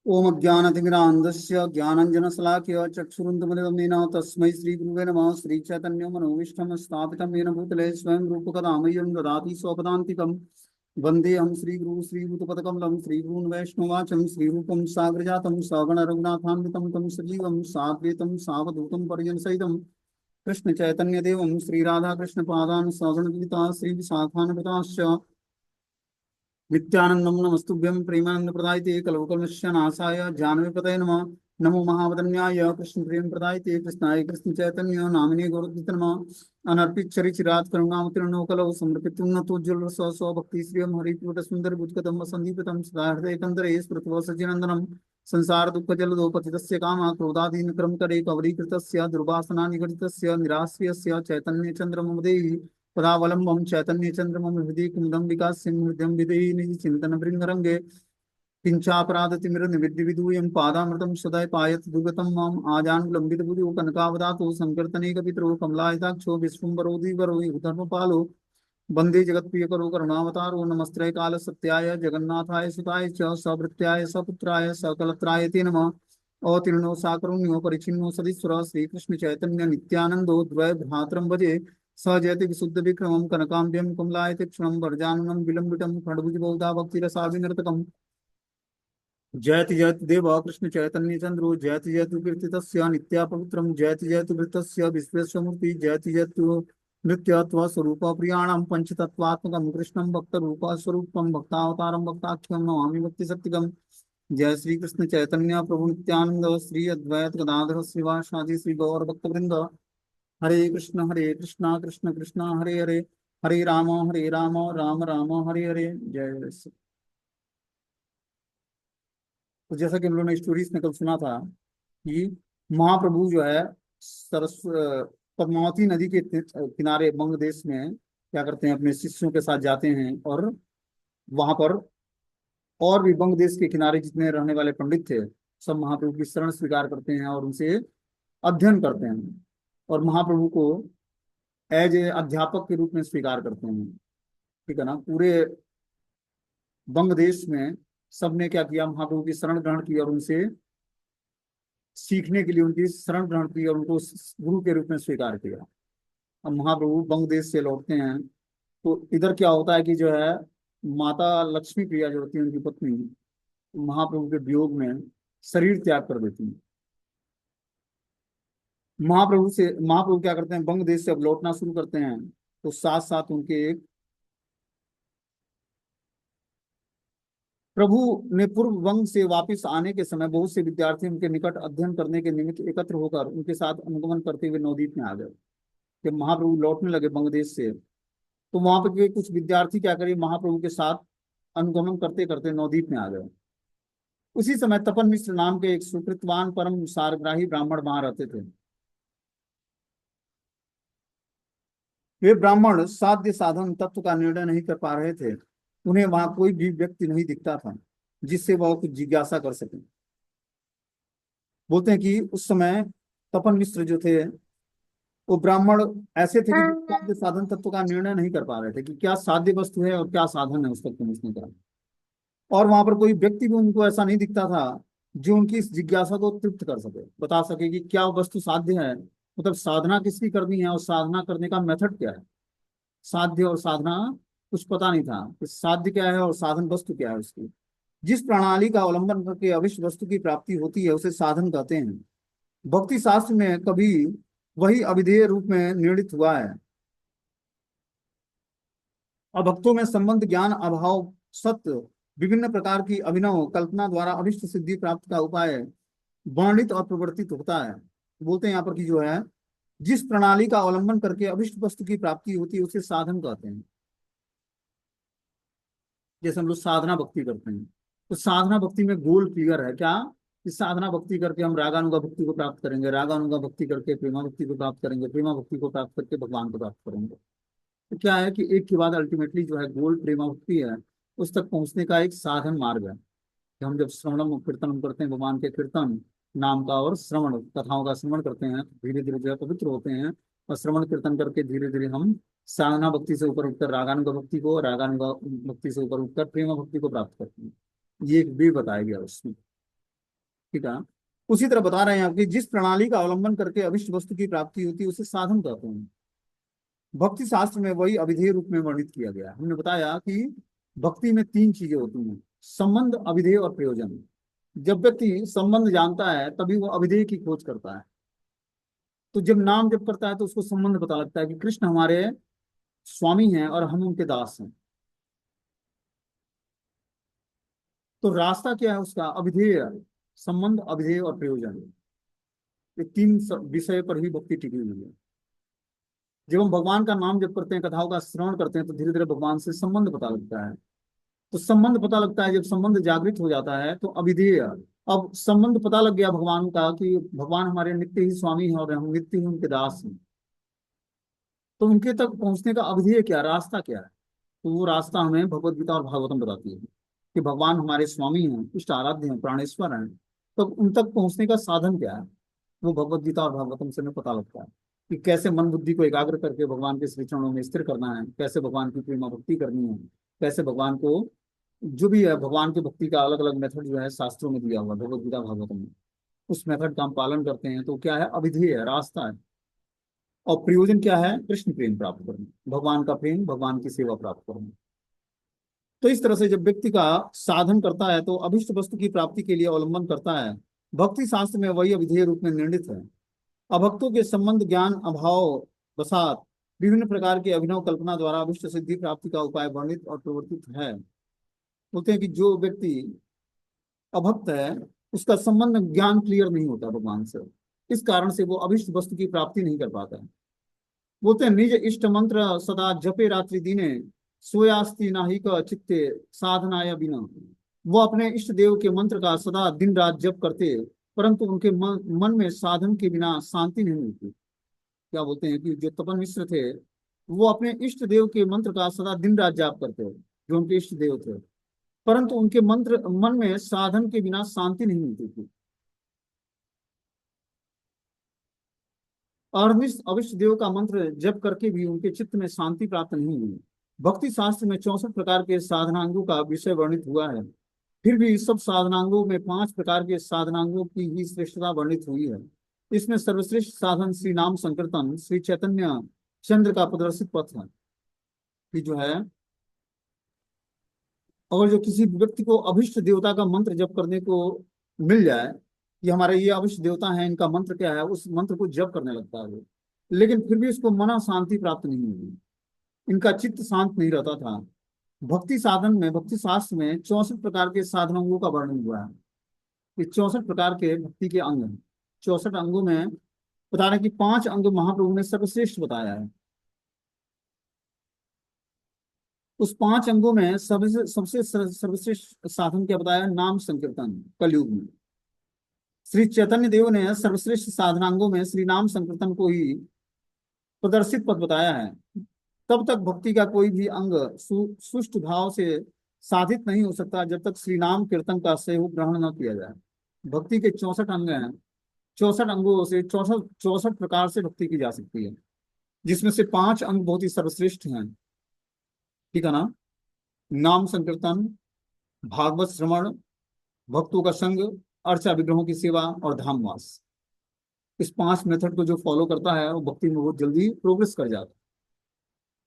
ओम अज्ञानतिमिरान्धस्य ज्ञानञ्जनशलाकया चक्षुरुन्मिलितं येन तस्मै श्रीगुरुवे नमः। श्रीचैतन्यं मनोभीष्टं स्थापितं येन भूतले स्वयं रूपकदा मह्यं ददाति स्वपदान्तिकं। वन्देऽहं श्रीगुरुं श्रीभूतपदकमलं श्रीगुरून् वैष्णवाचं श्रीरूपं साग्रजातं सगण रघुनाथान्वितं तं सजीवं साद्वैतं सावधूतं परिजनसहितं कृष्णचैतन्यदेवं श्रीराधाकृष्णपादान् सगणविदिता श्रीविशाखान्विताश्च नित्यानंदम नमस्तुभ्यं प्रेमानंद प्रदायते कलवकलमस्य नाशाय जानवीपतये नमः। नमो महावदन्याय कृष्ण प्रेम प्रदायते कृष्णाय कृष्ण चैतन्य नामिने गौरद्वित नमः। अनर्पित चरिचिरात करुणावतीर्णो कलौ समर्पित उन्नतोज्ज्वल स्व भक्ति श्रियं हरिपुट सुंदर बुद्धिकतम संदीपितं सदा हृदय कंदरे स्मृतव सज्जनंदनम। संसार दुःख जलदो पतितस्य कामा क्रोधादीन क्रम करे कवरीकृतस्य दुर्वासना निगडितस्य निराश्रयस्य चैतन्य चंद्रमदेहि पदावलंबम चैतन्य चंद्रमं हृदय कुमुदं विकास्यं हृदयं विदेहि निज चिंतन भृंगरंगे किंचापराधतिमिर विदूयं पादामृतं सदय पायत दुर्गतं माम आजानुलंबित बुधु कनकावदातो संकीर्तने कपितरो कमलायताक्षो विश्वम्बरो धीवरो धर्मपालो वंदे जगत्प्रियकरो करुणावतारो नमस्त्रय काल सत्याय जगन्नाथाय सुताय च सभृत्याय सपुत्राय सकलत्राय ते नमः। अवतीर्णो साकरुण्यो परिचिन्नो सदीश्वर श्रीकृष्ण चैतन्य नित्यानंदो द्वय भ्रातरं भजे स जयति विशुद्ध विक्रमं कनकाम्ब्यं कमलायते क्षणं वर्जाननं विलंबितं खड्भुज बहुधा भक्तिरसाविनर्तकम्। जयति जयति देव कृष्ण चैतन्य चंद्रो जयति जयतु कीर्तितस्य नित्या पवित्रं जयति जयतु वृत्तस्य विश्वेश्वमूर्ति जयति जयतु नृत्य स्वरूप प्रियाणां पंचतत्वात्मकं कृष्णं भक्त रूप स्वरूपं भक्तावतारं भक्ताख्यं नमामि भक्ति सत्यगम। जय श्री कृष्ण चैतन्य प्रभु नित्यानंद श्री अद्वैत गदाधर श्रीवासादि श्री गौर भक्तवृंद। हरे कृष्णा कृष्ण कृष्णा हरे हरे हरे राम राम राम हरे हरे जय श्री। तो जैसा कि हम लोगों ने स्टोरीज में कल सुना था कि महाप्रभु जो है सरस पद्मावती नदी के किनारे बंग देश में क्या करते हैं, अपने शिष्यों के साथ जाते हैं और वहां पर और भी बंग देश के किनारे जितने रहने वाले पंडित थे सब महाप्रभु की शरण स्वीकार करते हैं और उनसे अध्ययन करते हैं और महाप्रभु को एज ए अध्यापक के रूप में स्वीकार करते हैं। ठीक है ना। पूरे बंग देश में सबने क्या किया, महाप्रभु की शरण ग्रहण की और उनसे सीखने के लिए उनकी शरण ग्रहण की और उनको गुरु के रूप में स्वीकार किया। अब महाप्रभु बंग देश से लौटते हैं तो इधर क्या होता है कि जो है माता लक्ष्मी प्रिया जो होती है उनकी पत्नी महाप्रभु के वियोग में शरीर त्याग कर देती है। महाप्रभु क्या करते हैं, बंग देश से अब लौटना शुरू करते हैं तो साथ साथ उनके एक प्रभु ने पूर्व वंग से वापस आने के समय बहुत से विद्यार्थी उनके निकट अध्ययन करने के निमित्त एकत्र होकर उनके साथ अनुगमन करते हुए नवद्वीप में आ गए। जब महाप्रभु लौटने लगे बंगदेश से तो वहां पर के कुछ विद्यार्थी क्या करिए महाप्रभु के साथ अनुगमन करते करते नवद्वीप में आ गए। उसी समय तपन मिश्र नाम के एक सुकृतवान परम सारग्राही ब्राह्मण वहां रहते थे। वे ब्राह्मण साध्य साधन तत्व का निर्णय नहीं कर पा रहे थे। उन्हें वहां कोई भी व्यक्ति नहीं दिखता था जिससे वह कुछ जिज्ञासा कर सके। बोलते हैं कि उस समय तपन मिश्र जो थे वो ब्राह्मण ऐसे थे कि जो साध्य साधन तत्व का निर्णय नहीं कर पा रहे थे कि क्या साध्य वस्तु है और क्या साधन है उस तक पहुंचने का। और वहां पर कोई व्यक्ति भी उनको ऐसा नहीं दिखता था जो उनकी इस जिज्ञासा को तृप्त कर सके, बता सके कि क्या वस्तु साध्य है, मतलब साधना किसकी करनी है और साधना करने का मेथड क्या है। साध्य और साधना कुछ पता नहीं था कि साध्य क्या है और साधन वस्तु क्या है। उसकी जिस प्रणाली का अवलंबन करके अविष्ट वस्तु की प्राप्ति होती है उसे साधन कहते हैं। भक्ति शास्त्र में कभी वही अविधेय रूप में निर्णित हुआ है। अभक्तों में संबंध ज्ञान अभाव सत्य विभिन्न प्रकार की अभिनव कल्पना द्वारा अभिष्ट सिद्धि प्राप्त का उपाय वर्णित और प्रवर्तित होता है। बोलते हैं यहाँ पर कि जो है जिस प्रणाली का अवलंबन करके अभिष्ट वस्तु की प्राप्ति होती है उसे साधन कहते हैं। जैसे हम लोग साधना भक्ति करते हैं तो साधना भक्ति में गोल क्लियर है क्या, इस साधना भक्ति करके हम रागानुगा भक्ति को प्राप्त करेंगे, रागानुगा भक्ति करके प्रेमा भक्ति को प्राप्त करेंगे, प्रेमा भक्ति को प्राप्त करके भगवान को प्राप्त करेंगे। तो क्या है कि एक के बाद अल्टीमेटली जो है गोल प्रेमा भक्ति है उस तक पहुंचने का एक साधन मार्ग है कि हम जब श्रवणम कीर्तन करते हैं भगवान के कीर्तन नाम का और श्रवण कथाओं का श्रवण करते हैं तो धीरे धीरे जो है पवित्र होते हैं और श्रवण कीर्तन करके धीरे धीरे हम साधना भक्ति से ऊपर उठकर रागानुगा भक्ति को, रागानुगा भक्ति से ऊपर उठकर प्रेमा भक्ति को प्राप्त करते हैं। ये एक वे बताया गया उसमें। ठीक है। उसी तरह बता रहे हैं आप कि जिस प्रणाली का अवलंबन करके अभिष्ट वस्तु की प्राप्ति होती है उसे साधन कहते हैं। भक्ति शास्त्र में वही अविधेय रूप में वर्णित किया गया है। हमने बताया कि भक्ति में तीन चीजें होती हैं, संबंध, अविधेय और प्रयोजन। जब व्यक्ति संबंध जानता है तभी वो अविधेय की खोज करता है। तो जब नाम जप करता है तो उसको संबंध पता लगता है कि कृष्ण हमारे स्वामी हैं और हम उनके दास हैं। तो रास्ता क्या है उसका? अविधेय, संबंध, अविधेय और प्रयोजन। ये तीन विषय पर ही भक्ति टिकी हुई है। जब हम भगवान का नाम जप करते हैं, कथाओं का श्रवण करते हैं, तो धीरे धीरे भगवान से संबंध पता लगता है। तो संबंध पता लगता है, जब संबंध जागृत हो जाता है तो अविधेय। अब संबंध पता लग गया भगवान का कि भगवान हमारे नित्य ही स्वामी हैं और हम नित्य ही उनके दास हैं। तो उनके तक पहुंचने का अविधेय क्या, रास्ता क्या है? तो वो रास्ता हमें भगवत गीता और भागवतम बताती है कि भगवान हमारे स्वामी हैं, इष्ट आराध्य हैं, प्राणेश्वर हैं। तब उन तक पहुंचने का साधन क्या है? वो भगवत गीता और भागवतम से हमें पता लगता है कि कैसे मन बुद्धि को एकाग्र करके भगवान के श्री चरणों में स्थिर करना है, कैसे भगवान की प्रेमा भक्ति करनी है, कैसे भगवान को जो भी है भगवान की भक्ति का अलग अलग मेथड जो है शास्त्रों में दिया हुआ भगवत गीता भागवतम में, उस मेथड का हम पालन करते हैं तो क्या है? अविधेय है, रास्ता है। और प्रयोजन क्या है? कृष्ण प्रेम प्राप्त करना, भगवान का प्रेम, भगवान की सेवा प्राप्त करना। तो इस तरह से जब व्यक्ति का साधन करता है तो अभिष्ट वस्तु की प्राप्ति के लिए अवलंबन करता है। भक्ति शास्त्र में वही अविधेय रूप में निर्णित है। अभक्तों के संबंध ज्ञान अभाव वसात विभिन्न प्रकार के अभिनव कल्पना द्वारा अभिष्ट सिद्धि प्राप्ति का उपाय वर्णित और प्रवर्तित है। बोलते हैं कि जो व्यक्ति अभक्त है उसका संबंध ज्ञान क्लियर नहीं होता भगवान से, इस कारण से वो अभिष्ट वस्तु की प्राप्ति नहीं कर पाता है। बोलते हैं निज इष्ट मंत्र सदा जपे रात्रि दिने सोयास्ति नाहिक चित्ते साधनाय बिना। वो अपने इष्ट देव के मंत्र का सदा दिन रात जप करते, परंतु उनके मन में साधन के बिना शांति नहीं मिलती। क्या बोलते हैं कि जो तपन मिश्र थे वो अपने इष्ट देव के मंत्र का सदा दिन रात जाप करते, जो उनके इष्ट देव थे, परंतु उनके मंत्र मन में साधन के बिना शांति नहीं मिलती थी। और अविष्ट देव का मंत्र जप करके भी उनके चित्त में शांति प्राप्त नहीं हुई। भक्ति शास्त्र में 64 प्रकार के साधनांगों का विषय वर्णित हुआ है। फिर भी इस सब साधनांगों में 5 प्रकार के साधनांगों की ही श्रेष्ठता वर्णित हुई है। इसमें सर्वश्रेष्ठ साधन श्री नाम संकीर्तन, श्री चैतन्य चंद्र का प्रदर्शित पथ है कि जो है, और जो किसी व्यक्ति को अभिष्ट देवता का मंत्र जप करने को मिल जाए कि हमारे ये अभिष्ट देवता है, इनका मंत्र क्या है, उस मंत्र को जप करने लगता है वो, लेकिन फिर भी उसको मना शांति प्राप्त नहीं हुई, इनका चित्त शांत नहीं रहता था। भक्ति साधन में, भक्ति शास्त्र में 64 प्रकार के साधनों का वर्णन हुआ है। ये 64 प्रकार के भक्ति के अंग हैं। 64 अंगों में बता रहे हैं कि 5 अंग महाप्रभु ने सर्वश्रेष्ठ बताया है। उस 5 अंगों में सबसे सबसे सर्वश्रेष्ठ साधन क्या बताया? नाम संकीर्तन, कलयुग में श्री चैतन्य देव ने सर्वश्रेष्ठ साधनांगों में श्री नाम संकीर्तन को ही प्रदर्शित पद बताया है। तब तक भक्ति का कोई भी अंग सुष्ट भाव से साधित नहीं हो सकता जब तक श्री नाम कीर्तन का सहयोग ग्रहण न किया जाए। भक्ति के 64 अंग हैं। 64 अंगों से 64 प्रकार से भक्ति की जा सकती है, जिसमें से 5 अंग बहुत ही सर्वश्रेष्ठ हैं। ठीक है ना? नाम संकीर्तन, भागवत श्रवण, भक्तों का संग, अर्चा विग्रहों की सेवा और धामवास। इस 5 मेथड को जो फॉलो करता है वो भक्ति में बहुत जल्दी प्रोग्रेस कर जाता है।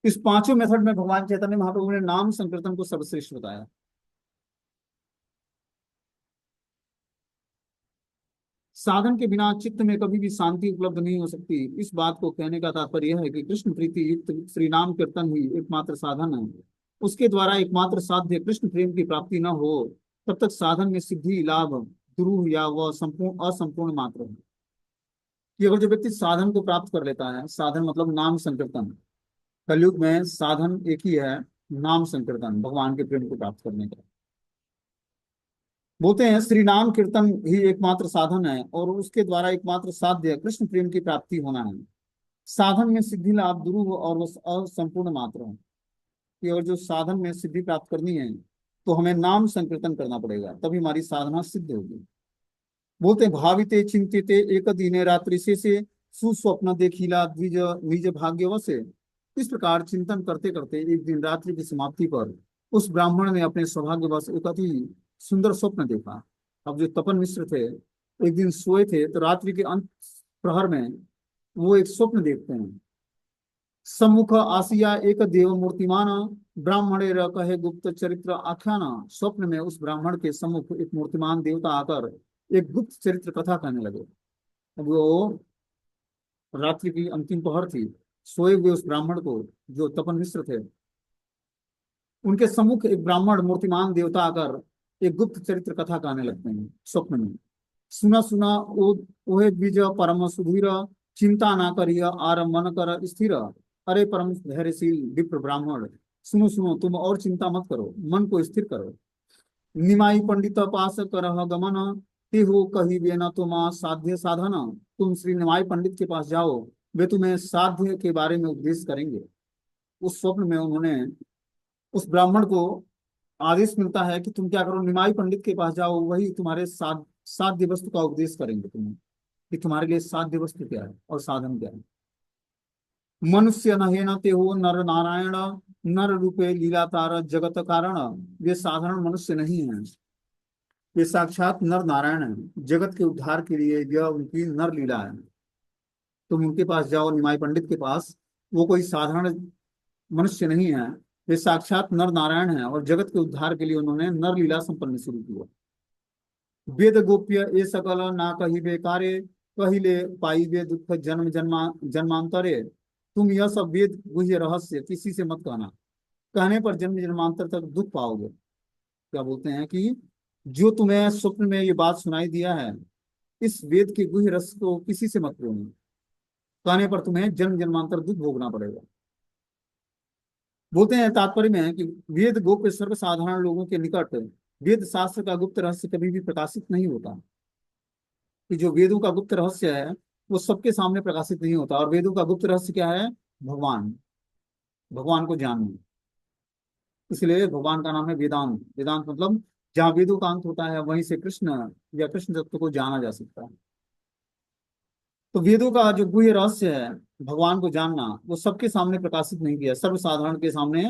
इस पांचों मेथड में भगवान चैतन्य महाप्रभु ने नाम संकीर्तन को सर्वश्रेष्ठ बताया। साधन के बिना चित्त में कभी भी शांति उपलब्ध नहीं हो सकती। इस बात को कहने का तात्पर्य यह है कि कृष्ण प्रीति युक्त श्री नाम कीर्तन ही एकमात्र साधन है। उसके द्वारा एकमात्र साध्य कृष्ण प्रेम की प्राप्ति न हो तब तक साधन में सिद्धि लाभ दुरूह या वह संपूर्ण असंपूर्ण मात्र है। कि अगर जो व्यक्ति साधन को प्राप्त कर लेता है, साधन मतलब नाम संकीर्तन, कलयुग में साधन एक ही है, नाम संकीर्तन, भगवान के प्रेम को प्राप्त करने का। बोलते हैं श्री नाम कीर्तन ही एकमात्र साधन है और उसके द्वारा एकमात्र साध्य कृष्ण प्रेम की प्राप्ति होना है। साधन में सिद्धि लाभ दुरूह और असंपूर्ण मात्र है। कि और जो साधन में सिद्धि प्राप्त करनी है तो हमें नाम संकीर्तन करना पड़ेगा, तभी हमारी साधना सिद्ध होगी। बोलते हैं भाविते चिंतिते एक दिने रात्रि से सुस्वप्न देखिला द्विज निज भाग्य वसे। इस प्रकार चिंतन करते करते एक दिन रात्रि की समाप्ति पर उस ब्राह्मण ने अपने सौभाग्यवश एक अति सुंदर स्वप्न देखा। अब जो तपन मिश्र थे एक दिन सोए थे तो रात्रि के अंत प्रहर में वो एक स्वप्न देखते हैं। सम्मुख आसिया एक देव मूर्तिमान ब्राह्मणे र कहे गुप्त चरित्र आख्यान। स्वप्न में उस ब्राह्मण के सम्मुख एक मूर्तिमान देवता आकर एक गुप्त चरित्र कथा कहने लगे। अब वो रात्रि की अंतिम पहर थी। सोए हुए उस ब्राह्मण को, जो तपन मिश्र थे, उनके सम्मुख एक ब्राह्मण मूर्तिमान देवता आकर एक गुप्त चरित्र कथा कहने लगते हैं स्वप्न में। सुना सुना ओ ओहे बीज परम सुधीर, चिंता ना करिय आर मन कर स्थिर। अरे परम धैर्यशील विप्र ब्राह्मण, सुनो सुनो, तुम और चिंता मत करो, मन को स्थिर करो। निमाई पंडित पास करह गमन, ते हो कही वे न तुम साध्य साधन। तुम श्री निमाई पंडित के पास जाओ, वे तुम्हें साध्य के बारे में उपदेश करेंगे। उस स्वप्न में उन्होंने उस ब्राह्मण को आदेश मिलता है कि तुम क्या करो, निमाई पंडित के पास जाओ, वही तुम्हारे साध्य वस्तु का उपदेश करेंगे तुम्हें, कि तुम्हारे लिए साध्य वस्तु क्या है और साधन क्या है। मनुष्य न ते हो नर नारायण, नर रूपे लीलातार जगत कारण। वे साधारण मनुष्य नहीं हैं, वे साक्षात नर नारायण हैं। जगत के उद्धार के लिए यह उनकी नर लीला है। तुम उनके पास जाओ, निमाई पंडित के पास। वो कोई साधारण मनुष्य नहीं है, वे साक्षात नर नारायण हैं और जगत के उद्धार के लिए उन्होंने नर लीला संपन्न शुरू किया। वेद गोप्य ये सकल ना कही बेकारे, कहिले पाई वे दुख जन्म जन्मांतरे। तुम यह सब वेद गुह्य रहस्य किसी से मत कहना, कहने पर जन्म जन्मांतर तक दुख पाओगे। क्या बोलते हैं कि जो तुम्हें स्वप्न में ये बात सुनाई दिया है, इस वेद के गुह्य रहस्य को किसी से मत बोलना, कहने पर तुम्हें जन्म जन्मांतर दुख भोगना पड़ेगा। बोलते हैं तात्पर्य में है कि वेद गोप्य सर्वसाधारण लोगों के निकट वेद शास्त्र का गुप्त रहस्य कभी भी प्रकाशित नहीं होता। कि जो वेदों का गुप्त रहस्य है वो सबके सामने प्रकाशित नहीं होता। और वेदों का गुप्त रहस्य क्या है? भगवान, भगवान को जानना। इसलिए भगवान का नाम है वेदांत। वेदांत मतलब जहाँ वेदों का अंत होता है वहीं से कृष्ण या कृष्ण तत्व को जाना जा सकता है। तो वेदों का जो गुह्य रहस्य है, भगवान को जानना, वो सबके सामने प्रकाशित नहीं किया, सर्वसाधारण के सामने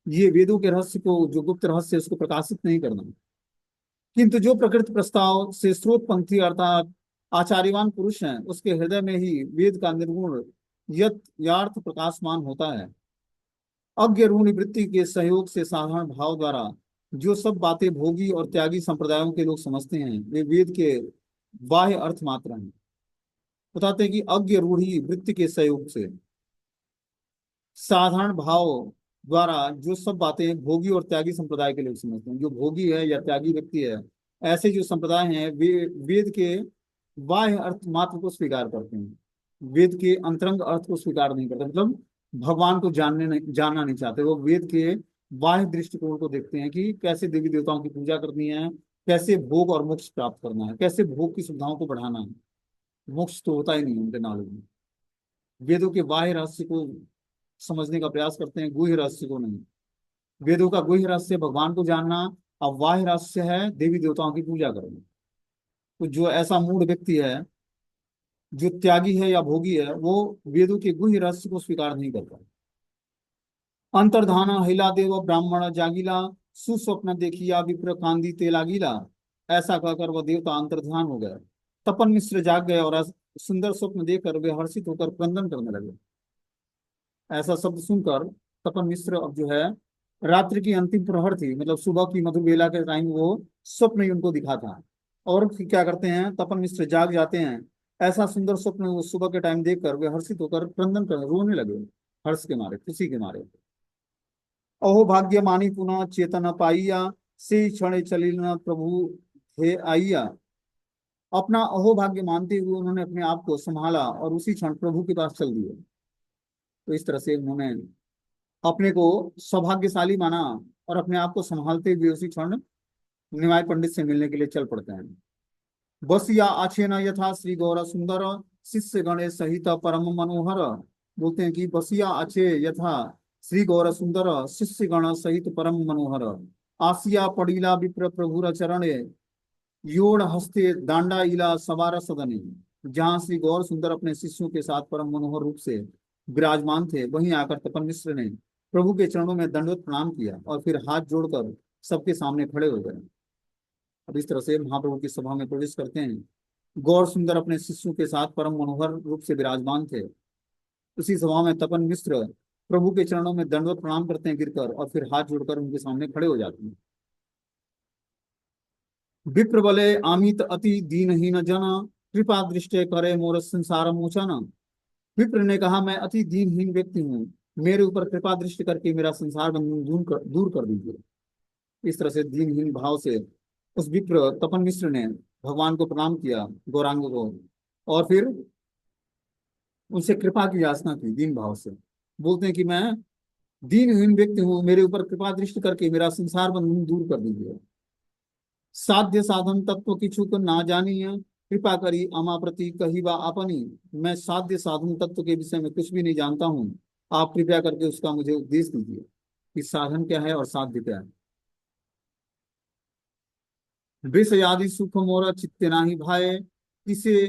ये वेदों के रहस्य को, जो गुप्त रहस्य है, उसको प्रकाशित नहीं करना। किंतु जो प्रकृति प्रस्ताव से स्रोत पंथी अर्थात आचार्यवान पुरुष हैं, उसके हृदय में ही वेद का निर्गुण यथार्थ प्रकाशमान होता है। अज्ञ रूढ़ वृत्ति के सहयोग से साधारण भाव द्वारा जो सब बातें भोगी और त्यागी संप्रदायों के लोग समझते हैं, वे वेद के बाह्य अर्थ मात्र हैं। बताते हैं कि अज्ञ रूढ़ी वृत्ति के सहयोग से साधारण भाव द्वारा जो सब बातें भोगी और त्यागी संप्रदाय के लोग समझते हैं, जो भोगी है या त्यागी व्यक्ति है, ऐसे जो संप्रदाय हैं, वे वेद के बाह्य अर्थ मात्र को स्वीकार करते हैं, वेद के अंतरंग अर्थ को स्वीकार नहीं करते। मतलब भगवान को जानना नहीं चाहते। वो वेद के बाह्य दृष्टिकोण को देखते हैं कि कैसे देवी देवताओं की पूजा करनी है, कैसे भोग और मोक्ष प्राप्त करना है, कैसे भोग की सुविधाओं को बढ़ाना है। मोक्ष तो होता ही नहीं उनके नालों में। वेदों के बाह्य रहस्य को समझने का प्रयास करते हैं, गुह्य रहस्य को नहीं। वेदों का गुह्य रहस्य भगवान को जानना, और बाह्य रहस्य है देवी देवताओं की पूजा करना। तो जो ऐसा मूढ़ व्यक्ति है, जो त्यागी है या भोगी है, वो वेदों के गुह्य रहस्य को स्वीकार नहीं करता। अंतर्धान हिला देव ब्राह्मण जागीला, सुस्वप्न देखिया विप्र कांदी तेलागीला। ऐसा कहकर वह देवता अंतर्धान हो गया। तपन मिश्र जाग गए और सुंदर स्वप्न देखकर वे हर्षित होकर क्रंदन करने लगे। ऐसा शब्द सुनकर तपन मिश्र अब जो है, रात्रि की अंतिम प्रहर थी, मतलब सुबह की मधु बेला के टाइम वो स्वप्न ही उनको दिखा था। और फिर क्या करते हैं, तपन मिश्र जाग जाते हैं। ऐसा सुंदर स्वप्न वो सुबह के टाइम देखकर वे हर्षित होकर क्रंदन कर रोने लगे, हर्ष के मारे, खुशी के मारे। अहो भाग्य मानी पुनः चेतन पाइया, से क्षण चलिल न प्रभु हे आइया। अपना अहोभाग्य मानते हुए उन्होंने अपने आप को संभाला और उसी क्षण प्रभु के पास चल दिए। तो इस तरह से उन्होंने अपने को सौभाग्यशाली माना और अपने आप को संभालते हुए उसी क्षण निमाय पंडित से मिलने के लिए चल पड़ते हैं। बस या आछे न यथा श्री गौर सुंदर, शिष्य गणेश सहित परम मनोहर। बोलते हैं कि बसिया आछे यथा श्री गौर सुंदर, शिष्य गण सहित परम मनोहर। आसिया पड़ीला विप्र प्रभुर चरणे, योड़ हस्ते दांडा इला सवार सदने। जहाँ श्री गौर सुंदर अपने शिष्यों के साथ परम मनोहर रूप से विराजमान थे, वहीं आकर तपन मिश्र ने प्रभु के चरणों में दंडवत प्रणाम किया और फिर हाथ जोड़कर सबके सामने खड़े हो गए। अब इस तरह से महाप्रभु की सभा में प्रवेश करते हैं। गौर सुंदर अपने शिष्यों के साथ परम मनोहर रूप से विराजमान थे। उसी सभा में तपन मिश्र प्रभु के चरणों में दंडवत प्रणाम करते हैं गिरकर, और फिर हाथ जोड़कर उनके सामने खड़े हो जाते हैं। विप्र बले आमित अति दीनहीन जन, कृपा दृष्टि करे मोर संसार मोचन। विप्र ने कहा, मैं अति दीनहीन व्यक्ति हूँ, मेरे ऊपर कृपा दृष्टि करके मेरा संसार बंधन दूर कर दीजिए। इस तरह से दीनहीन भाव से उस विप्र तपन मिश्र ने भगवान को प्रणाम किया, गौरांग को, और फिर उनसे कृपा की याचना की दीन भाव से। बोलते हैं कि मैं दीनहीन व्यक्ति हूँ, मेरे ऊपर कृपा दृष्टि करके मेरा संसार बंधन दूर कर दीजिए। साध्य साधन तत्व किछु को ना जानिए, कृपा करी अमा प्रति कही बा अपनी। मैं साध्य साधन तत्व के विषय में कुछ भी नहीं जानता हूँ, आप कृपया करके उसका मुझे उपदेश दीजिए कि साधन क्या है और साध्य क्या है। विषय आदि सुख मोर चित्ते नाही भाए, किसे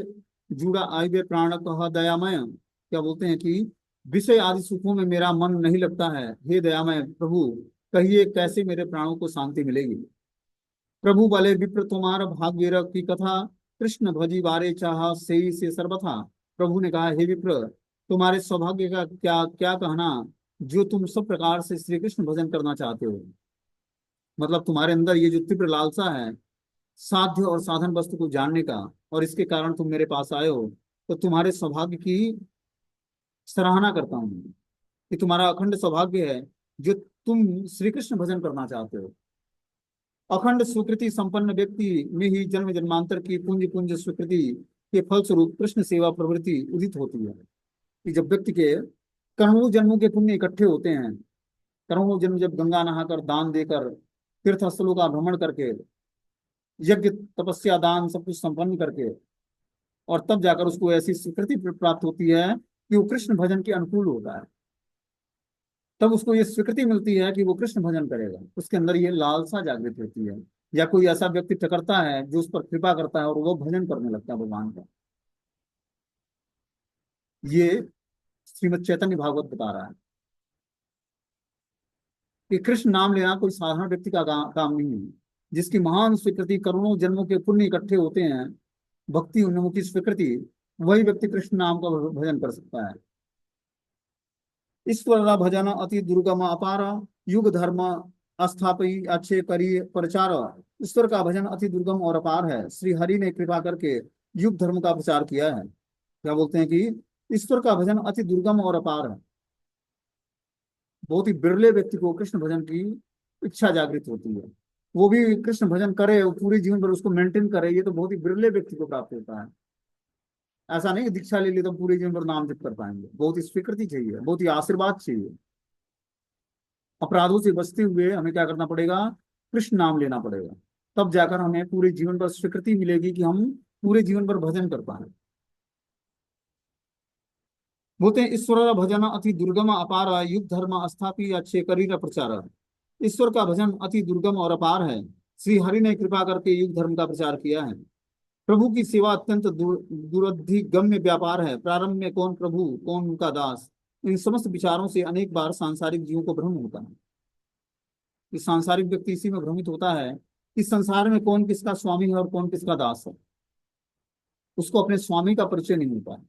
जुड़ा आईबे प्राण कह दयामय। क्या बोलते हैं कि विषय आदि सुखों में मेरा मन नहीं लगता है, हे दयामय प्रभु, कहिए कैसे मेरे प्राणों को शांति मिलेगी। प्रभु बले विप्र तुम्हार भाग्य की कथा, कृष्ण भजी बारे चाह से सर्वथा। प्रभु ने कहा, हे विप्र, तुम्हारे सौभाग्य का क्या क्या कहना, जो तुम सब प्रकार से श्री कृष्ण भजन करना चाहते हो। मतलब तुम्हारे अंदर ये जो तीव्र लालसा है साध्य और साधन वस्तु को जानने का, और इसके कारण तुम मेरे पास आए हो, तो तुम्हारे सौभाग्य की सराहना करता हूँ कि तुम्हारा अखंड सौभाग्य है जो तुम श्री कृष्ण भजन करना चाहते हो। अखंड स्वीकृति संपन्न व्यक्ति में ही जन्म जन्मांतर की पुंज पुंज स्वीकृति के फलस्वरूप कृष्ण सेवा प्रवृत्ति उदित होती है। कि जब व्यक्ति के करोड़ों जन्मों के पुण्य इकट्ठे होते हैं, करोड़ों जन्म जब गंगा नहाकर, दान देकर, तीर्थ स्थलों का भ्रमण करके, यज्ञ तपस्या दान सब कुछ संपन्न करके, और तब जाकर उसको ऐसी स्वीकृति प्राप्त होती है कि वो कृष्ण भजन के अनुकूल होता है। तब उसको ये स्वीकृति मिलती है कि वो कृष्ण भजन करेगा, उसके अंदर ये लालसा जागृत होती है। या कोई ऐसा व्यक्ति टकरता है जो उस पर कृपा करता है और वो भजन करने लगता है भगवान का। ये श्रीमद् चैतन्य भागवत बता रहा है कि कृष्ण नाम लेना कोई साधारण व्यक्ति का काम नहीं है। जिसकी महान स्वीकृति, करोड़ों जन्मों के पुण्य इकट्ठे होते हैं, भक्ति उन्मुखी स्वीकृति, वही व्यक्ति कृष्ण नाम का भजन कर सकता है। ईश्वर भजन अति दुर्गम अपार, युग धर्म स्थापी अच्छे करी प्रचार। ईश्वर का भजन अति दुर्गम और अपार है। श्री हरि ने कृपा करके युग धर्म का प्रचार किया है। क्या बोलते हैं कि ईश्वर का भजन अति दुर्गम और अपार है। बहुत ही बिरले व्यक्ति को कृष्ण भजन की इच्छा जागृत होती है, वो भी कृष्ण भजन करे, वो पूरे जीवन भर उसको मेंटेन करे, ये तो बहुत ही बिरले व्यक्ति को प्राप्त होता है। ऐसा नहीं कि दीक्षा ले ली तो पूरे जीवन भर नाम जप कर पाएंगे। बहुत ही स्वीकृति चाहिए, बहुत ही आशीर्वाद चाहिए। अपराधों से बचते हुए हमें क्या करना पड़ेगा, कृष्ण नाम लेना पड़ेगा। तब जाकर हमें पूरे जीवन भर स्वीकृति मिलेगी कि हम पूरे जीवन भर भजन कर पाए। बोलते हैं ईश्वर भजन अति दुर्गम अपार, युग धर्म स्थापी अच्छे करीर प्रचार। ईश्वर का भजन अति दुर्गम और अपार है। श्री हरि ने कृपा करके युग धर्म का प्रचार किया है। प्रभु की सेवा अत्यंत दुरधिगम्य व्यापार है। प्रारंभ में कौन प्रभु कौन उनका दास, इन समस्त विचारों से अनेक बार सांसारिक जीवों को भ्रम होता है। कि सांसारिक व्यक्ति इसी में भ्रमित होता है कि संसार में कौन किसका स्वामी है और कौन किसका दास है। उसको अपने स्वामी का परिचय नहीं होता है।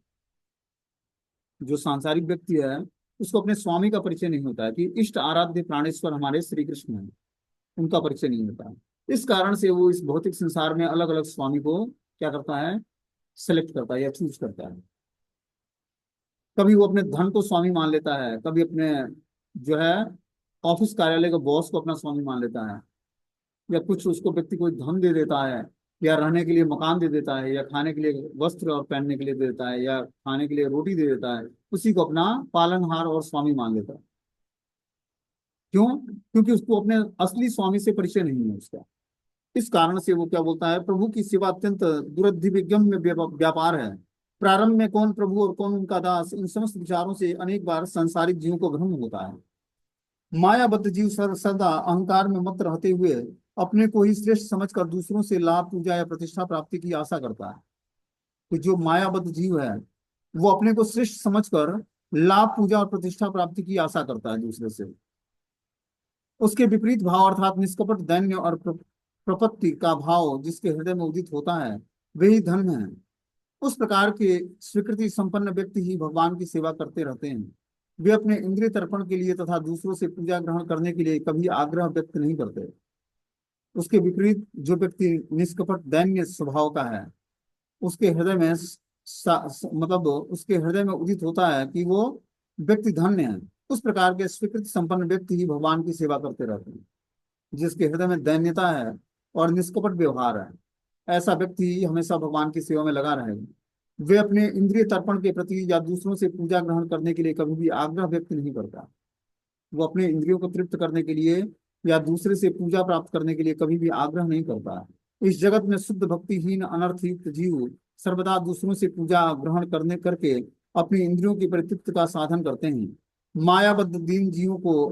जो सांसारिक व्यक्ति है उसको अपने स्वामी का परिचय नहीं होता है कि इष्ट आराध्य प्राणेश्वर हमारे श्री कृष्ण हैं, उनका परिचय नहीं होता है। इस कारण से वो इस भौतिक संसार में अलग अलग स्वामी को क्या करता है, सेलेक्ट करता है या चूज करता है। कभी वो अपने धन को स्वामी मान लेता है, कभी अपने जो है ऑफिस कार्यालय के बॉस को अपना स्वामी मान लेता है, या कुछ उसको व्यक्ति को धन दे देता है, या रहने के लिए मकान दे देता है, या खाने के लिए वस्त्र और पहनने के लिए दे देता है, या खाने के लिए रोटी दे देता है, उसी को अपना पालनहार और स्वामी मान लेता है। क्यों? क्योंकि उसको अपने असली स्वामी से परिचय नहीं है उसका। इस कारण से वो क्या बोलता है, प्रभु की सेवा अत्यंत दुरधिगम्य व्यापार है। प्रारंभ में कौन प्रभु और कौन उनका दास, इन समस्त विचारों से अनेक बार संसारिक जीवों को भ्रम होता है। मायाबद्ध जीव सदा अहंकार में मत रहते हुए अपने को ही श्रेष्ठ समझकर दूसरों से लाभ, पूजा या प्रतिष्ठा प्राप्ति की आशा करता है। तो जो मायाबद्ध जीव है वो अपने को श्रेष्ठ समझकर लाभ, पूजा और प्रतिष्ठा प्राप्ति की आशा करता है दूसरे से। उसके विपरीत भाव अर्थात निष्कपट दैन्य और प्रपत्ति का भाव जिसके हृदय में उदित होता है, वही धन है। उस प्रकार के स्वीकृति संपन्न व्यक्ति ही भगवान की सेवा करते रहते हैं। वे अपने इंद्रिय तर्पण के लिए तथा दूसरों से पूजा ग्रहण करने के लिए कभी आग्रह व्यक्त नहीं करते। उसके विपरीत जो व्यक्ति निष्कपट दैन्य स्वभाव का है, उसके हृदय में मतलब उसके हृदय में उदित होता है कि वो व्यक्ति धन्य है। उस प्रकार के स्वीकृत संपन्न व्यक्ति ही भगवान की सेवा करते रहते हैं। जिसके हृदय में दैन्यता है और निष्कपट व्यवहार है, ऐसा व्यक्ति ही हमेशा भगवान की सेवा में लगा रहेगा। वे अपने इंद्रिय तर्पण के प्रति या दूसरों से पूजा ग्रहण करने के लिए कभी भी आग्रह व्यक्त नहीं करता। वो अपने इंद्रियों को तृप्त करने के लिए या दूसरे से पूजा प्राप्त करने के लिए कभी भी आग्रह नहीं करता। इस जगत में शुद्ध भक्तिहीन अनर्थयुक्त जीव सर्वदा दूसरों से पूजा ग्रहण करने करके अपनी इंद्रियों की परितृप्ति का साधन करते हैं। मायाबद्ध दीन जीवों को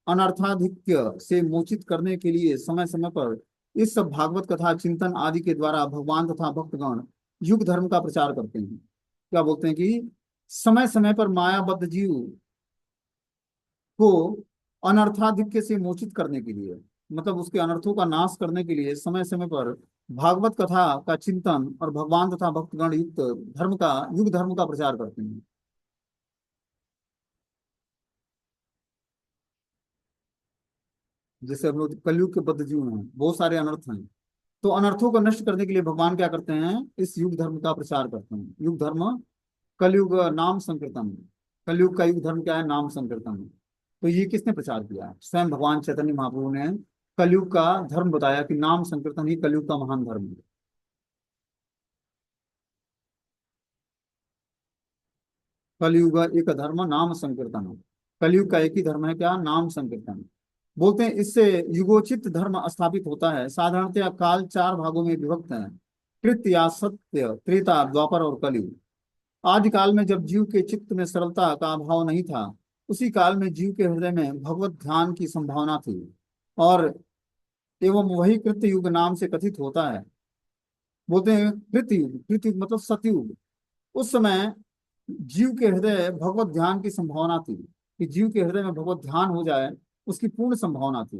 अनर्थाधिक्य से मोचित करने के लिए समय समय पर इस सब भागवत कथा चिंतन आदि के द्वारा भगवान तथा भक्तगण युग धर्म का प्रचार करते हैं। क्या बोलते हैं कि समय समय पर मायाबद्ध जीव को अनर्थाधिक्य से मोचित करने के लिए, मतलब उसके अनर्थों का नाश करने के लिए समय समय पर भागवत कथा का चिंतन और भगवान तथा भक्तगण युक्त धर्म का युग धर्म का प्रचार करते हैं। जैसे हम लोग कलयुग के बद्ध जीव हैं, बहुत सारे अनर्थ हैं, तो अनर्थों को नष्ट करने के लिए भगवान क्या करते हैं, इस युग धर्म का प्रचार करते हैं। युग धर्म कलयुग नाम संकीर्तन। कलयुग का युग धर्म क्या है, नाम संकीर्तन। तो ये किसने प्रचार किया, स्वयं भगवान चैतन्य महाप्रभु ने कलयुग का धर्म बताया कि नाम संकीर्तन ही कलयुग का महान धर्म है। कलयुग एक धर्म नाम संकीर्तन। कलयुग का एक ही धर्म है, क्या, नाम संकीर्तन। बोलते हैं इससे युगोचित धर्म स्थापित होता है। साधारणतः काल चार भागों में विभक्त है, कृत या सत्य, त्रेता, द्वापर और कलयुग। आदि काल में जब जीव के चित्त में सरलता का अभाव नहीं था, उसी काल में जीव के हृदय में भगवत ध्यान की संभावना थी, और एवं वही कृत्य युग नाम से कथित होता है। बोलते हैं कृत्य युग, कृत्य युग मतलब सतयुग। उस समय जीव के हृदय भगवत ध्यान की संभावना थी, कि जीव के हृदय में भगवत ध्यान हो जाए, उसकी पूर्ण संभावना थी।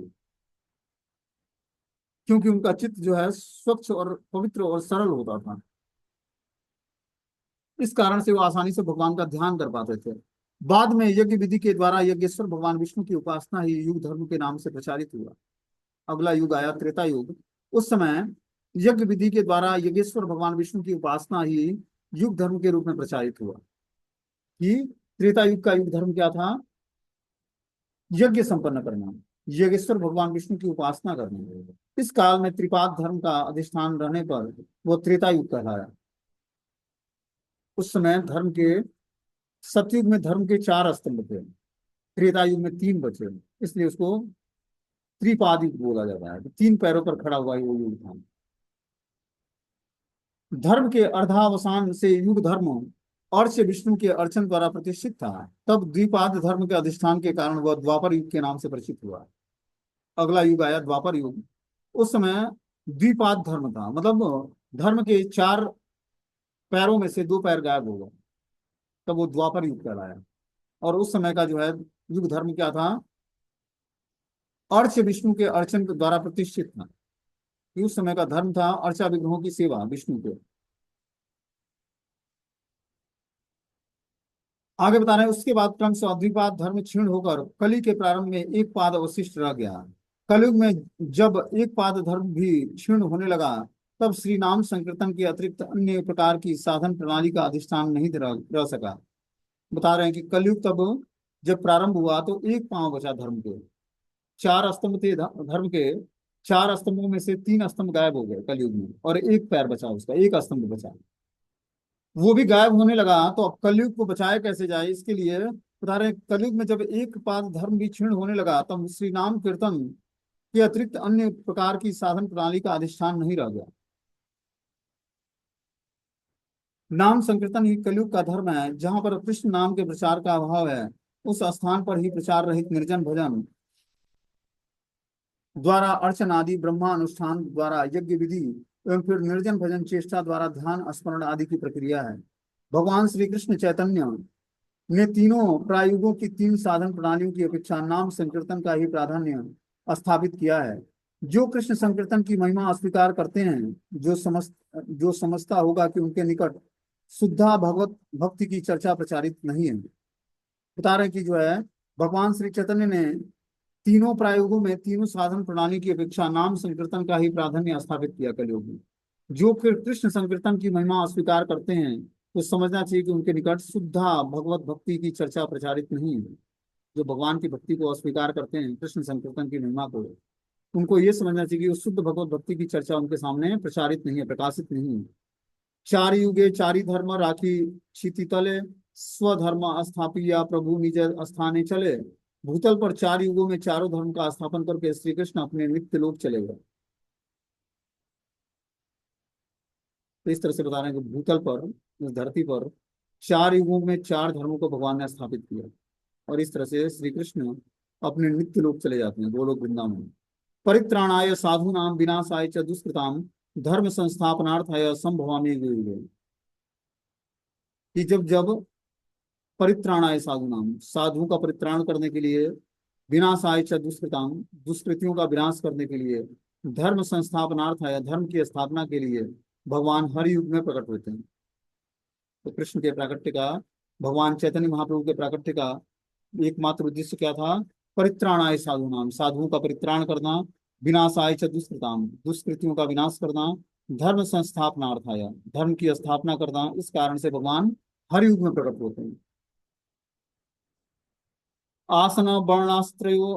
क्योंकि उनका चित्त जो है स्वच्छ और पवित्र और सरल होता था, इस कारण से वो आसानी से भगवान का ध्यान कर पाते थे। बाद में यज्ञ विधि के द्वारा यज्ञेश्वर भगवान विष्णु की उपासना ही युग धर्म के नाम से प्रचारित हुआ। अगला युग आया त्रेता युग। उस समय यज्ञ विधि के द्वारा यज्ञेश्वर भगवान विष्णु की उपासना ही युग धर्म के रूप में प्रचारित हुआ। कि त्रेता युग का युग धर्म क्या था, यज्ञ संपन्न करना, यज्ञेश्वर भगवान विष्णु की उपासना करना। इस काल में त्रिपाद धर्म का अधिष्ठान रहने पर वो त्रेता युग कहलाया। उस समय धर्म के, सतयुग में धर्म के चार स्तंभ थे, त्रेता युग में तीन बचे, इसलिए उसको त्रिपाद युग बोला जाता है। तीन पैरों पर खड़ा हुआ वो युग था। धर्म के अर्धावसान से युग धर्म अर्च विष्णु के अर्चन द्वारा प्रतिष्ठित था। तब द्विपाद धर्म के अधिष्ठान के कारण वह द्वापर युग के नाम से परिचित हुआ। अगला युग आया द्वापर युग। उस समय द्विपाद धर्म था, मतलब धर्म के चार पैरों में से दो पैर गायब हो गए, तब वो द्वापर युग कहलाया। और उस समय का जो है युग धर्म क्या था, अर्च विष्णु के अर्चन के द्वारा प्रतिष्ठित था। कि उस समय का धर्म था अर्चा विग्रहों की सेवा विष्णु के। आगे बता रहे हैं, उसके बाद क्रम से द्विपाद धर्म क्षीण होकर कली के प्रारंभ में एक पाद अवशिष्ट रह गया। कलयुग में जब एक पाद धर्म भी क्षीण होने लगा, तब श्री नाम संकीर्तन के अतिरिक्त अन्य प्रकार की साधन प्रणाली का अधिष्ठान नहीं रह सका। बता रहे हैं कि कलयुग तब जब प्रारंभ हुआ तो एक पांव बचा धर्म के। चार स्तंभ थे धर्म के, चार स्तंभों में से तीन स्तंभ गायब हो गए कलयुग में, और एक पैर बचा, उसका एक स्तंभ बचा। वो भी गायब होने लगा, तो अब कलयुग को बचाया कैसे जाए, इसके लिए बता रहे हैं कलयुग में जब एक पाद धर्म भी क्षीण होने लगा, तब श्री नाम कीर्तन के अतिरिक्त अन्य प्रकार की साधन प्रणाली का अधिष्ठान नहीं रह गया। नाम संकीर्तन ही कलयुग का धर्म है। जहां पर कृष्ण नाम के प्रचार का अभाव है, उस स्थान पर ही प्रचार रहित निर्जन भजन द्वारा, अर्चन आदि ब्रह्मा अनुष्ठान द्वारा, यज्ञ विधि एवं फिर निर्जन भजन चेष्टा द्वारा ध्यान स्मरण आदि की प्रक्रिया है। भगवान श्री कृष्ण चैतन्य ने तीनों प्रायुगों की तीन साधन प्रणालियों की अपेक्षा नाम संकीर्तन का ही प्राधान्य स्थापित किया है। जो कृष्ण संकीर्तन की महिमा अस्वीकार करते हैं, जो समझता होगा कि उनके निकट शुद्धा भगवत भक्ति की चर्चा प्रचारित नहीं है। बता रहे कि जो है भगवान श्री चैतन्य ने तीनों प्रयोगों में तीनों साधन प्रणाली की अपेक्षा नाम संकीर्तन का ही प्राधान्य स्थापित किया कलयुग में। जो फिर कृष्ण संकीर्तन की महिमा अस्वीकार करते हैं तो समझना चाहिए कि उनके निकट शुद्धा भगवत भक्ति की चर्चा प्रचारित नहीं है। जो भगवान की भक्ति को अस्वीकार करते हैं, कृष्ण संकीर्तन की महिमा को, उनको ये समझना चाहिए कि उस शुद्ध भगवत भक्ति की चर्चा उनके सामने प्रचारित नहीं है, प्रकाशित नहीं है। चार युगे चारी धर्म राखी क्षिति तले, स्वधर्म स्थापिया प्रभु निज स्थाने चले। भूतल पर चार युगों में चारों धर्म का स्थापन करके श्री कृष्ण अपने नित्य लोक चले गए। तो इस तरह से बता रहे हैं कि भूतल पर, इस धरती पर चार युगों में चार धर्मों को भगवान ने स्थापित किया, और इस तरह से श्री कृष्ण अपने नित्य लोक चले जाते हैं, गोलोक वृंदावन। परित्राणाय साधूनाम विनाशाय च दुष्कृताम धर्म संस्थापनार्थाय संभवामि युगे युगे। कि जब जब परित्राणाय साधूनाम, साधुओं का परित्राण करने के लिए, विनाशाय च दुष्कृताम, दुष्कृतियों का विनाश करने के लिए, धर्म संस्थापनार्थाय, धर्म की स्थापना के लिए भगवान हर युग में प्रकट होते हैं। तो कृष्ण के प्राकट्य का, भगवान चैतन्य महाप्रभु के प्राकट्य का एकमात्र उद्देश्य क्या था? परित्राणाय साधूनाम, साधुओं का परित्राण करना, विनाशाय च दुष्कृताम, दुष्कृतियों का विनाश करना, धर्म संस्थापनार्थाय, धर्म की स्थापना करना। इस कारण से भगवान हर युग में प्रकट होते हैं। आसन वर्णास्त्रयो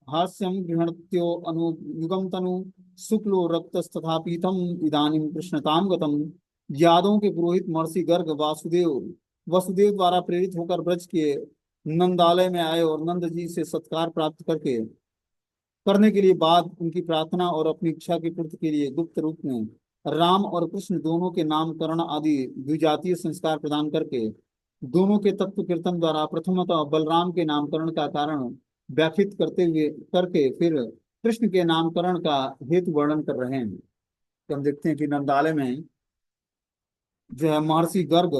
हास्यम गृहणत्यो अनुयुगम तनु, शुक्लो रक्तस्तथा पीतम इदानीं कृष्णताम गतम। यादवों के पुरोहित महर्षि गर्ग वासुदेव वसुदेव द्वारा प्रेरित होकर ब्रज के नंदालय में आए और नंद जी से सत्कार प्राप्त करने के लिए बाद उनकी प्रार्थना और अपनी इच्छा की पूर्ति के लिए गुप्त रूप में राम और कृष्ण दोनों के नामकरण आदि द्विजातीय संस्कार प्रदान करके दोनों के तत्व कीर्तन द्वारा प्रथमतः बलराम के नामकरण का कारण व्याख्यात करते हुए करके फिर कृष्ण के नामकरण का हेतु वर्णन कर रहे हैं। तो हम देखते हैं कि नंदालय में जो है महर्षि गर्ग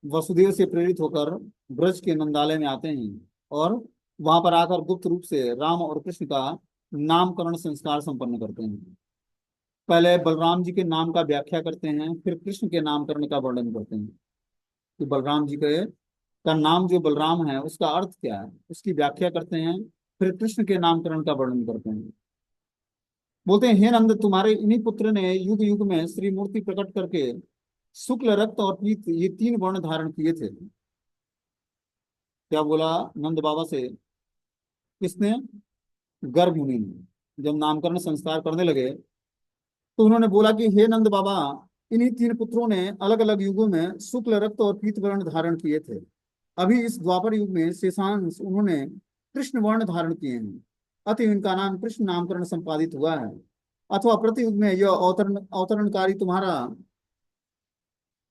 वसुदेव से प्रेरित होकर ब्रज के नंदालय में आते हैं और वहां पर आकर गुप्त रूप से राम और कृष्ण का नामकरण संस्कार संपन्न करते हैं। पहले बलराम जी के नाम का व्याख्या करते हैं, फिर कृष्ण के नामकरण का वर्णन करते हैं कि बलराम जी के का नाम जो बलराम है उसका अर्थ क्या है, उसकी व्याख्या करते हैं, फिर कृष्ण के नामकरण का वर्णन करते हैं। बोलते हैं, हे नंद, तुम्हारे इन्हीं पुत्र ने युग युग में श्री मूर्ति प्रकट करके शुक्ल रक्त और पीत ये तीन वर्ण धारण किए थे। क्या बोला नंद बाबा से? किसने? गर्ग मुनि ने। जब नामकरण संस्कार करने लगे तो उन्होंने बोला कि हे नंद बाबा, इन्हीं तीन पुत्रों ने अलग अलग युगों में शुक्ल रक्त और पीत वर्ण धारण किए थे। अभी इस द्वापर युग में शेषांश उन्होंने कृष्ण वर्ण धारण किए हैं, अतः इनका नाम कृष्ण नामकरण संपादित हुआ है। अथवा प्रतियुग में यह अवतरणकारी तुम्हारा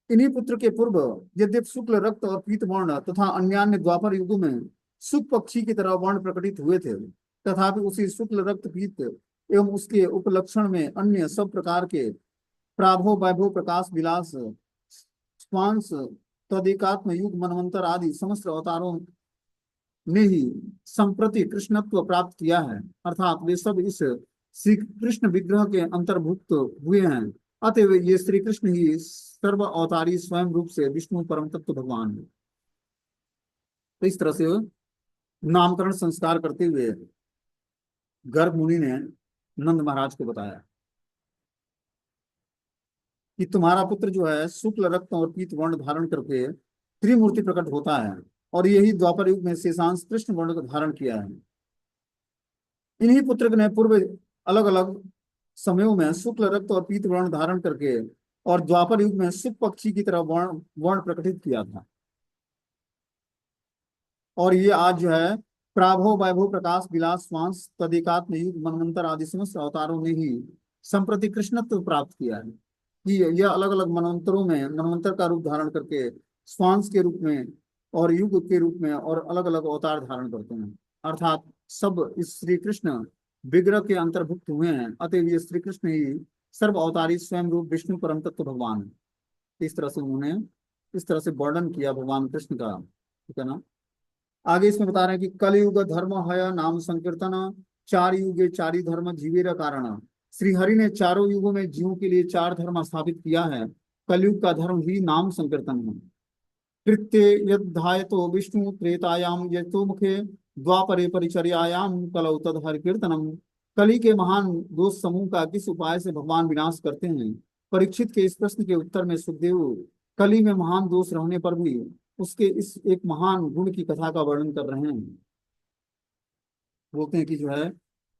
इन्हीं पुत्र के पूर्व यद्यप शुक्ल रक्त और पीत वर्ण तथा अन्यान्य द्वापर युगों में सुख पक्षी की तरह वर्ण प्रकटित हुए थे, तथापि उसी शुक्ल रक्त पीत एवं उसके उपलक्षण में अन्य सब प्रकार के प्राभो वैभव प्रकाश विलास स्वांश तदेकात्म युग मनवंतर आदि समस्त अवतारों ने ही संप्रति कृष्णत्व प्राप्त किया है, अर्थात वे सब इस श्री कृष्ण विग्रह के अंतर्भुक्त हुए हैं। अतएव ये श्री कृष्ण ही सर्व अवतारी स्वयं रूप से विष्णु परम तत्व भगवान है। तो इस तरह से नामकरण संस्कार करते हुए गर्ग मुनि ने नंद महाराज को बताया कि तुम्हारा पुत्र जो है शुक्ल रक्त और पीत वर्ण धारण करके त्रिमूर्ति प्रकट होता है, और यही द्वापर युग में शेषांश कृष्ण वर्ण को धारण किया है। इन्हीं पुत्र ने पूर्व अलग अलग समयों में शुक्ल रक्त और पीत वर्ण धारण करके और द्वापर युग में शुक पक्षी की तरह वर्ण वर्ण प्रकटित किया था। और ये आज जो है प्राभो वैभव प्रकाश विलास स्वांश तदिकात्म युग मनवंतर आदि समस्त अवतारों ने ही संप्रति कृष्णत्व प्राप्त किया है कि यह अलग अलग मनवंतरों में मनवंतर का रूप धारण करके स्वांश के रूप में और युग के रूप में और अलग अलग अवतार धारण करते हैं, अर्थात सब इस श्री कृष्ण विग्रह के अंतर्भुक्त हुए हैं। अतएव ये श्री कृष्ण ही सर्व अवतारी स्वयं रूप विष्णु परम तत्व भगवान है। इस तरह से उन्होंने इस तरह से वर्णन किया भगवान कृष्ण का, ठीक है ना। आगे इसमें बता रहे हैं कि कलयुग धर्म है नाम संकीर्तन, चार युगे चारी धर्म जीवेर कारण। श्री हरि ने चारों युगों में जीवों के लिए चार धर्म स्थापित किया है, कलयुग का धर्म ही नाम संकीर्तन है। कृत्य यद्धायतो विष्णु त्रेतायाम यतो मुखे द्वापरे परिचर्यायाम कलौ तद हरि कीर्तनम। कली के महान दोष समूह का किस उपाय से भगवान विनाश करते हैं? परीक्षित के इस प्रश्न के उत्तर में सुखदेव कली में महान दोष रहने पर भी उसके इस एक महान गुण की कथा का वर्णन कर रहे हैं। बोलते हैं कि जो है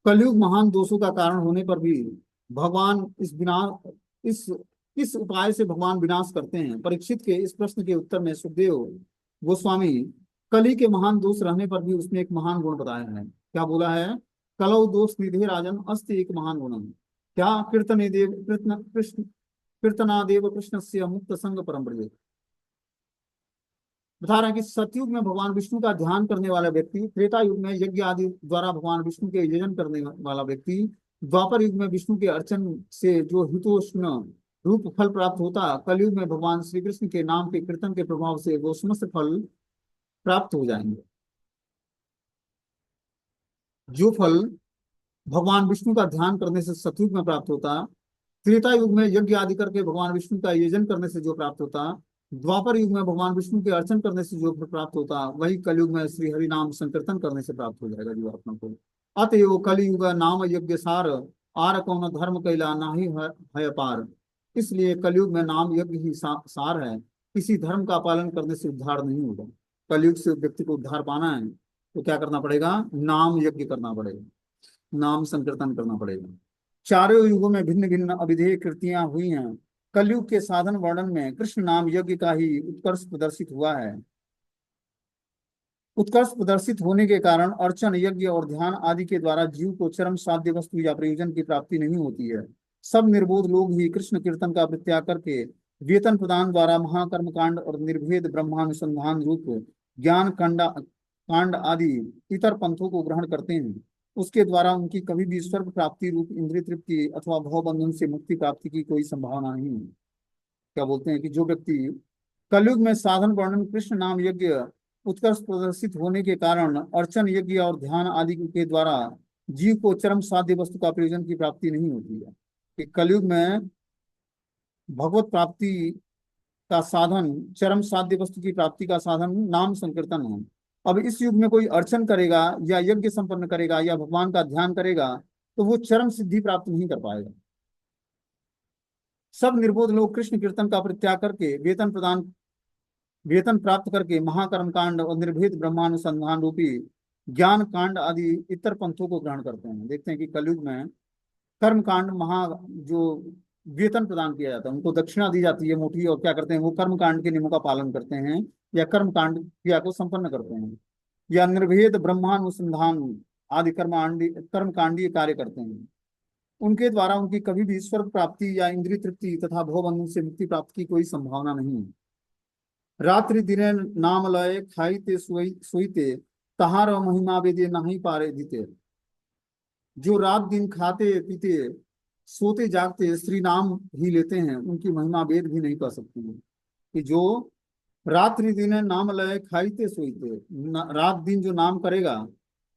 कलयुग महान दोषों का कारण होने पर भी भगवान इस किस उपाय से भगवान विनाश करते हैं? परीक्षित के इस प्रश्न के उत्तर में सुखदेव गोस्वामी कली के महान दोष रहने पर भी उसने एक महान गुण बताया है। क्या बोला है? कलौ दोष निधे राजन अस्ति एक महान गुणम। क्या? कीर्तनादेव कृष्ण से मुक्त संग परम ब्रजे। बता रहा है कि सतयुग में भगवान विष्णु का ध्यान करने वाला व्यक्ति, त्रेता युग में यज्ञ आदि द्वारा भगवान विष्णु के यजन करने वाला व्यक्ति, द्वापर युग में विष्णु के अर्चन से जो हितोष्ण रूप फल प्राप्त होता, कलयुग में भगवान श्री कृष्ण के नाम के कीर्तन के प्रभाव से वो समस्त फल प्राप्त हो जाएंगे। जो फल भगवान विष्णु का ध्यान करने से सतयुग में प्राप्त होता, त्रेता युग में यज्ञ आदि करके भगवान विष्णु का यजन करने से जो प्राप्त होता, द्वापर युग में भगवान विष्णु के अर्चन करने से जो प्राप्त होता, वही कलयुग में श्री हरि नाम संकीर्तन करने से प्राप्त हो जाएगा जीवात्मा को। अतएव कलयुग नाम यज्ञ सार, आर कौन धर्म कैला नाही है पार। इसलिए कलयुग में नाम यज्ञ ही सार है। किसी धर्म का पालन करने से उद्धार नहीं होगा। कलयुग से व्यक्ति को उद्धार पाना है तो क्या करना पड़ेगा? नाम यज्ञ करना पड़ेगा, नाम संकीर्तन करना पड़ेगा। चारों युगों में भिन्न भिन्न अविधेय कृतियां हुई हैं। कलयुग के साधन वर्णन में कृष्ण नाम यज्ञ का ही उत्कर्ष प्रदर्शित हुआ है। उत्कर्ष प्रदर्शित होने के कारण अर्चन, यज्ञ और ध्यान आदि के द्वारा जीव को चरम साध्य वस्तु या प्रयोजन की प्राप्ति नहीं होती है। सब निर्बोध लोग ही कृष्ण कीर्तन का परित्याग करके वेतन प्रदान द्वारा महाकर्म कांड और निर्भेद ब्रह्मानुसंधान रूप ज्ञान कांड आदि इतर पंथों को ग्रहण करते हैं। उसके द्वारा उनकी कभी भी स्वर्ग प्राप्ति रूप इंद्रिय तृप्ति अथवा भवबंधन से मुक्ति प्राप्ति की कोई संभावना नहीं है। क्या बोलते हैं कि जो व्यक्ति कलयुग में साधन वर्णन कृष्ण नाम यज्ञ उत्कर्ष प्रदर्शित होने के कारण अर्चन, यज्ञ और ध्यान आदि के द्वारा जीव को चरम साध्य वस्तु का प्रयोजन की प्राप्ति नहीं होती है। कि कलयुग में भगवत प्राप्ति का साधन, चरम साध्य वस्तु की प्राप्ति का साधन नाम संकीर्तन है। अब इस युग में कोई अर्चन करेगा या यज्ञ संपन्न करेगा या भगवान का ध्यान करेगा तो वो चरम सिद्धि प्राप्त नहीं कर पाएगा। सब निर्बोध लोग कृष्ण कीर्तन का परित्याग करके वेतन प्राप्त करके महाकर्म कांड और निर्भेद ब्रह्मानुसंधान रूपी ज्ञान कांड आदि इतर पंथों को ग्रहण करते हैं। देखते हैं कि कलयुग में कर्म कांड जो वेतन प्रदान किया जाता है, उनको दक्षिणा दी जाती है मोटी, और क्या करते हैं वो कर्म कांड के नियमों का पालन करते हैं या कर्म कांड क्रिया को संपन्न करते हैं, या निर्भेद ब्रह्मानुसंधान आदि कर्मकांडीय कार्य करते हैं। उनके द्वारा उनकी कभी भी स्वर्ग प्राप्ति या इंद्रिय तृप्ति तथा भवबंधन से मुक्ति प्राप्त की कोई संभावना नहीं है। रात्रि दिने नाम लय खाईते सोईते तहार महिमा वेदे नहीं पारे दीते। जो रात दिन खाते पीते सोते जागते श्री नाम ही लेते हैं, उनकी महिमा वेद भी नहीं कर सकते हैं। कि जो रात्रि दिन नाम लय खाईते सोईते, रात दिन जो नाम करेगा,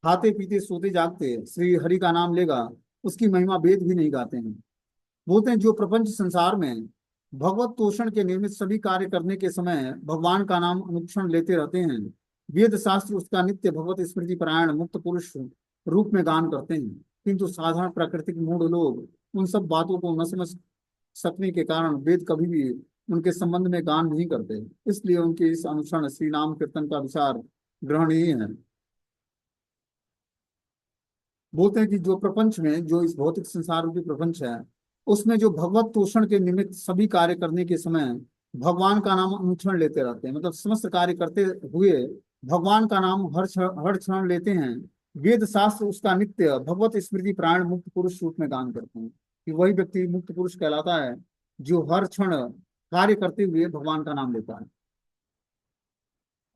खाते पीते सोते जागते श्री हरि का नाम लेगा, उसकी महिमा वेद भी नहीं गाते हैं। बोलते हैं जो प्रपंच संसार में भगवत तोषण के निर्मित सभी कार्य करने के समय भगवान का नाम अनुक्षण लेते रहते हैं, वेद शास्त्र उसका नित्य भगवत स्मृति परायण मुक्त पुरुष रूप में गान करते हैं। किंतु साधारण प्राकृतिक मूढ़ लोग उन सब बातों को न समझ सकने के कारण वेद कभी भी उनके संबंध में गान नहीं करते, इसलिए उनके इस अनुसरण श्री नाम कीर्तन का विचार ग्रहणीय है। बोलते हैं कि जो प्रपंच में, जो इस भौतिक संसार रूपी प्रपंच है, उसमें जो भगवत पोषण के निमित्त सभी कार्य करने के समय भगवान का नाम अनुक्षण लेते रहते हैं, मतलब समस्त कार्य करते हुए भगवान का नाम हर क्षण लेते हैं। वेद शास्त्र उसका नित्य भगवत स्मृति प्राण मुक्त पुरुष रूप में गान करते हैं। कि वही व्यक्ति मुक्त पुरुष कहलाता है जो हर क्षण कार्य करते हुए भगवान का नाम लेता है।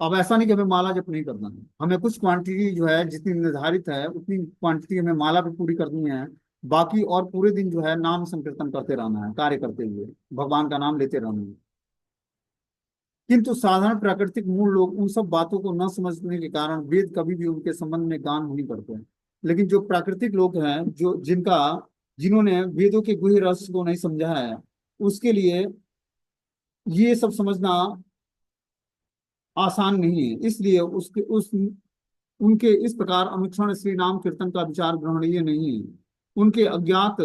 अब ऐसा नहीं कि हमें माला जप नहीं करना है, हमें कुछ क्वांटिटी जो है जितनी निर्धारित है उतनी क्वांटिटी हमें माला पे पूरी करनी है। बाकी और पूरे दिन जो है नाम संकीर्तन करते रहना है, कार्य करते हुए भगवान का नाम लेते रहना है। किंतु साधारण प्राकृतिक मूल लोग उन सब बातों को न समझने के कारण वेद कभी भी उनके संबंध में गान नहीं करते हैं। लेकिन जो प्राकृतिक लोग हैं, जिन्होंने वेदों के गुह्य रहस्य को नहीं समझा है, उसके लिए ये सब समझना आसान नहीं है, इसलिए उसके उस उनके इस प्रकार अनुक्षण श्री नाम कीर्तन का विचार ग्रहणीय नहीं है। उनके अज्ञात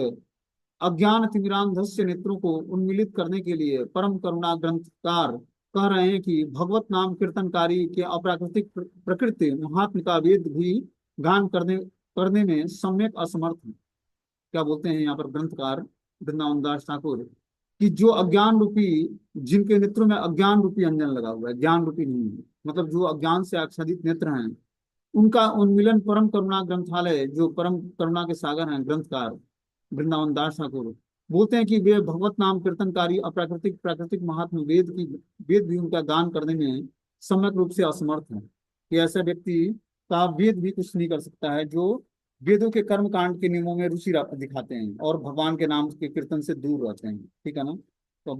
अज्ञान तिमिरांधस्य नेत्रों को उन्मीलित करने के लिए परम करुणा ग्रंथकार कह रहे हैं कि भगवत नाम कीर्तनकारी के अप्राकृतिक प्रकृति महात्म का वेद भी गान करने करने में सम्यक असमर्थ है। क्या बोलते हैं यहाँ पर ग्रंथकार वृंदावन दास ठाकुर, कि जो अज्ञान रूपी, जिनके नेत्रों में अज्ञान रूपी अंजन लगा हुआ है, ज्ञान रूपी नहीं है, मतलब जो अज्ञान से आच्छादित नेत्र हैं, उनका उन्मिलन परम करुणा ग्रंथालय, जो परम करुणा के सागर हैं ग्रंथकार वृंदावन दास ठाकुर, बोलते हैं कि वे भगवत नाम कीर्तनकारी अप्राकृतिक प्राकृतिक महात्मा वेद भी उनका गान करने में सम्यक रूप से असमर्थ है। कि ऐसा व्यक्ति का वेद भी कुछ नहीं कर सकता है, जो वेदों के कर्म कांड के नियमों में रुचि दिखाते हैं और भगवान के नाम के कीर्तन से दूर रहते हैं। ठीक है ना। तो